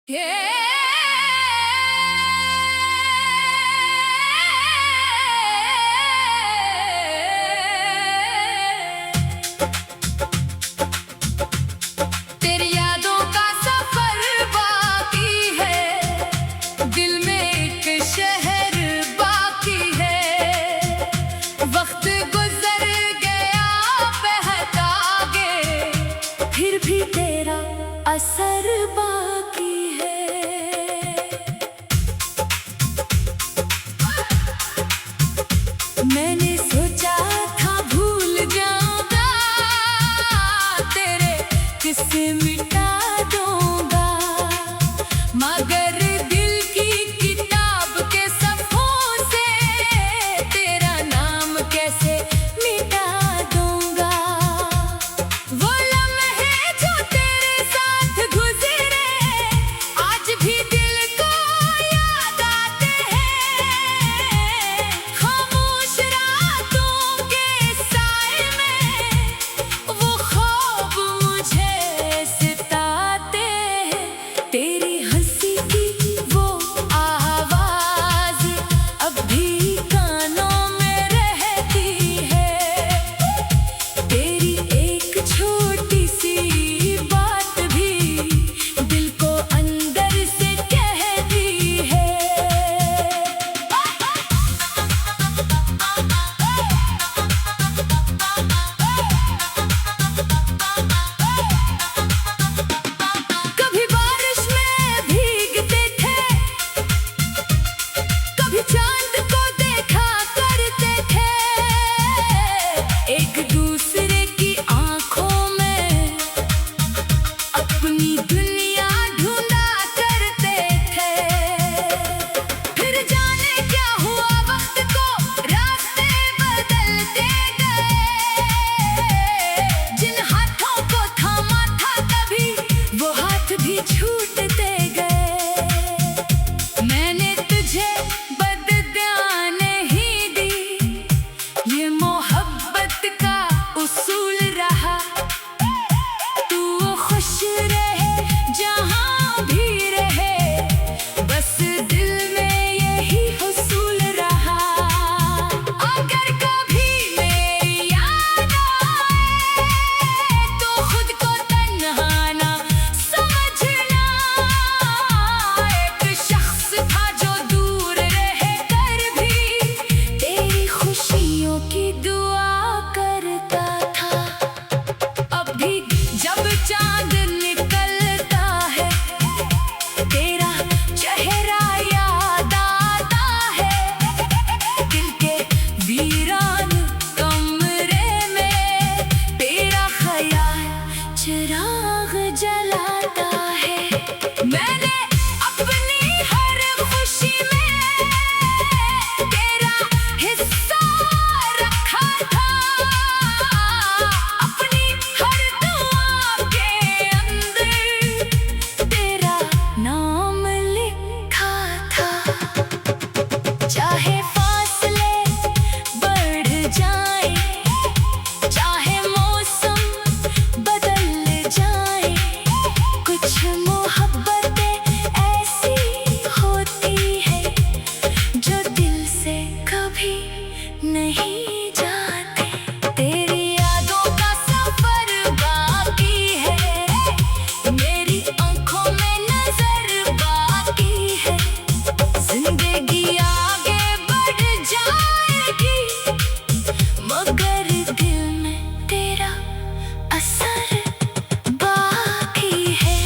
तेरी यादों का सफर बाकी है, दिल में एक शहर बाकी है। वक्त गुजर गया बहुत आगे, फिर भी तेरा असर बाकी है। मैंने सोचा था भूल जाऊंगा, तेरे किस्से मिटा दूंगा, मगर दिल की किताब के सफ़ों से तेरा नाम कैसे मिटा दूंगा। वो लम्हे जो तेरे साथ गुजरे आज भी दिल को याद आते हैं। खामोश रातों के साए में वो ख्वाब मुझे सताते हैं। तेरी हंसी की वो आवाज़ अब भी कानों में रहती है। तेरी एक छोटी सी बात भी दिल को अंदर से कहती है। कभी बारिश में भीगते थे, कभी चांद को देखा करते थे, एक दूसरे की आंखों में अपनी दुनिया ढूंढा करते थे। फिर जाने क्या हुआ वक्त को रास्ते बदलते गए, जिन हाथों को थामा था कभी वो हाथ भी छूटते गए। मैंने तुझे बददुआ नहीं दी, ये मोहब्बत का उसूल रहा। तू खुश रहे जहाँ भी रहे, बस दिल में यही हुसूल रहा। अगर कभी मेरी याद आए तो खुद को तन्हा ना समझना। एक शख्स था जो दूर रह कर भी तेरी खुशियों की दुआ करता था। अब भी जब चांद निकलता है तेरा चेहरा याद आता है। दिल के वीरान कमरे में तेरा ख्याल चिराग जलाता है। मैंने अपनी हर खुशी में तेरा हिस्सा रखा था, अपनी हर दुआ के अंदर तेरा नाम लिखा था। चाहे फासले बढ़ जाए, चाहे मौसम बदल जाए, कुछ मोहब्बतें ऐसी होती है जो दिल से कभी नहीं जाती। तेरी यादों का सफर बाकी है, मेरी आंखों में नजर बाकी है। जिंदगी आगे बढ़ जाएगी, मगर दिल में तेरा असर बाकी है।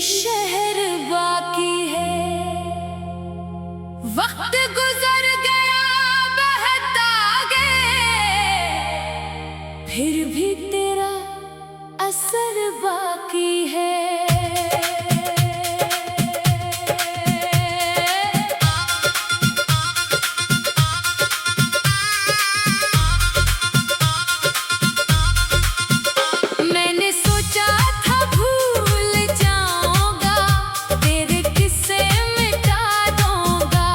शहर बाकी है। वक्त गुजर गया बहुत आगे, फिर भी तेरा असर बाकी है। मैंने सोचा था भूल जाऊंगा, तेरे किस्से मिटा दूंगा,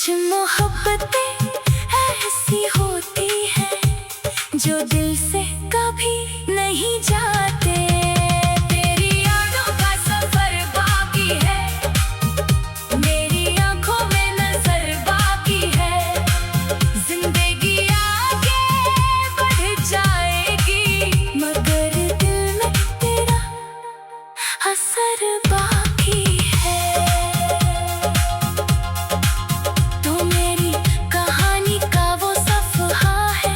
कुछ मोहब्बतें ऐसी होती हैं जो दिल से कभी नहीं जाते। तेरी यादों का सफर बाकी है, मेरी आंखों में नजर बाकी है। जिंदगी आगे बढ़ जाएगी मगर दिल में तेरा असर बाकी है। तो मेरी कहानी का वो सफहा है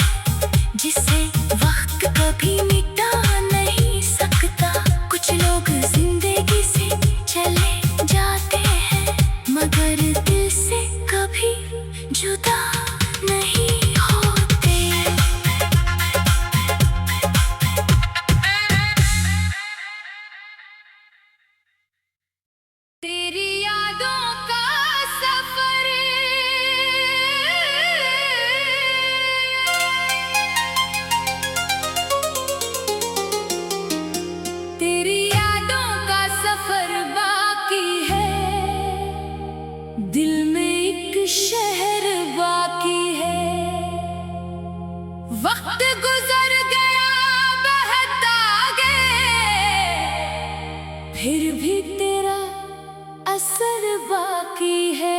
जिसे वक्त कभी मिटा नहीं सकता। कुछ लोग जिंदगी से चले जाते हैं मगर दिल से कभी जुदा नहीं होते। तेरी यादों का सफर तेरी यादों का सफर बाकी है, दिल में एक शहर बाकी है। वक्त गुजर गया बहुत आगे, फिर भी तेरा असर बाकी है।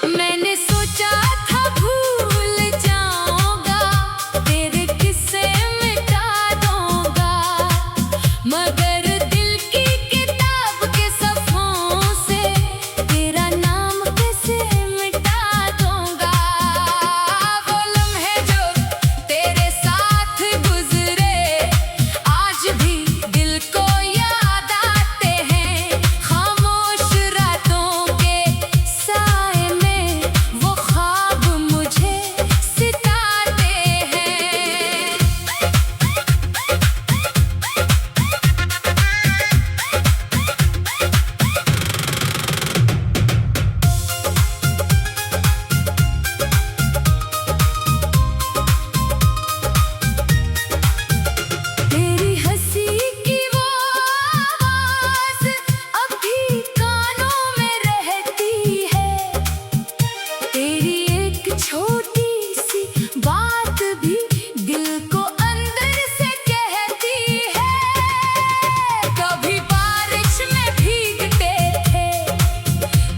मैंने सोचा था भूल जाऊंगा, तेरे किस्से मिटा दूंगा, मगर दिल की किताब के सफ़ों से तेरा नाम कैसे मिटा दूंगा। वो लम्हे जो तेरे साथ गुजरे आज भी दिल को याद आते हैं। खामोश रातों के साए में वो ख्वाब मुझे सिताते हैं। तेरी हंसी की वो आवाज़ अभी कानों में रहती है, तेरी एक छोटी सी बात भी दिल को अंदर से कहती है। कभी बारिश में भीगते थे,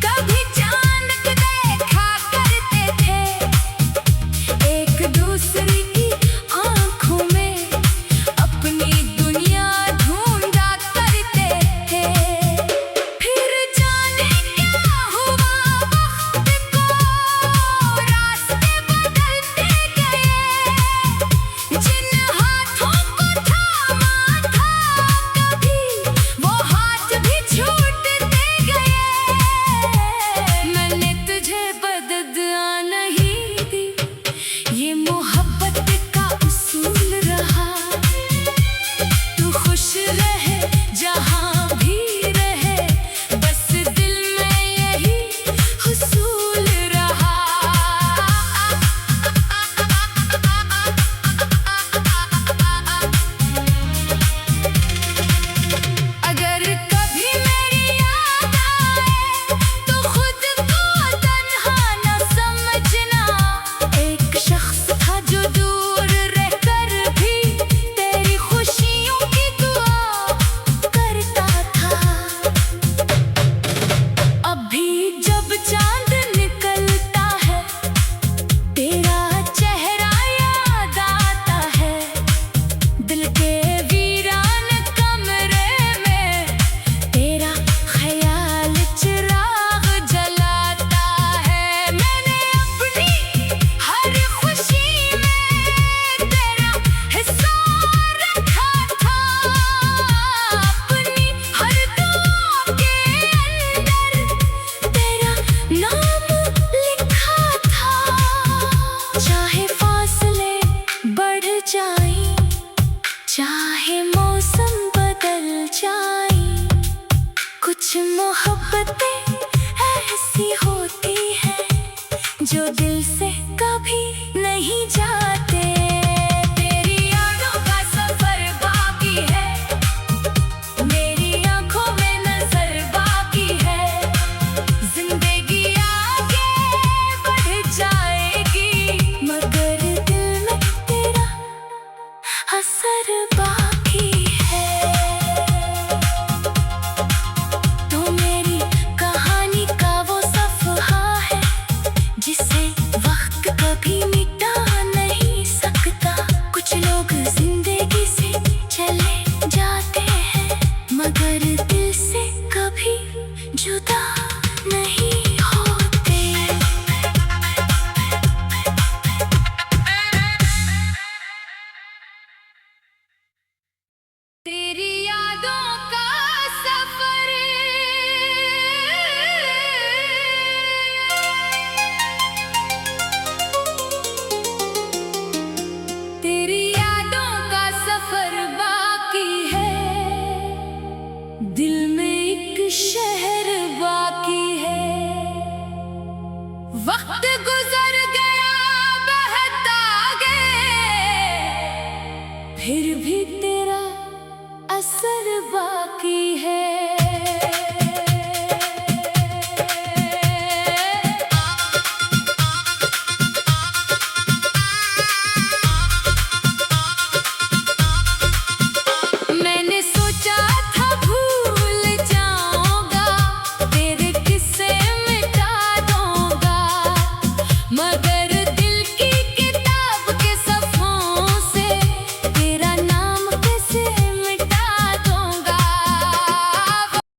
कभी चांद को देखा करते थे, एक दूसरे की आंखों में अपनी दुनिया ढूंढा करते थे। फिर जाने क्या हुआ वक्त को, रास्ते बदलते गए। जिन हाथों को थामा था कभी, वो हाथ भी छूटते गए। मैंने तुझे बददुआ नहीं दी, ये मोहब्बत का उसूल रहा। तू खुश रहे जहाँ भी रहे, बस दिल में यही हुसूल रहा। अगर कभी मेरी याद आए तो खुद को तन्हा न समझना। एक शख्स था जो दूर रहकर भी तेरी खुशियों की दुआ करता था। अभी जब चांद निकलता है तेरा चेहरा याद आता है। दिल के वीरान कमरे में तेरा ख्याल चिराग जलाता है। मैंने अपनी हर खुशी में तेरा हिस्सा रखा था, अपनी हर दुआ के अंदर तेरा नाम लिखा था। चाहे फासले बढ़ जाएं, चाहे मौसम बदल जाएं, कुछ मोहब्बतें ऐसी होती हैं जो दिल से कभी नहीं जा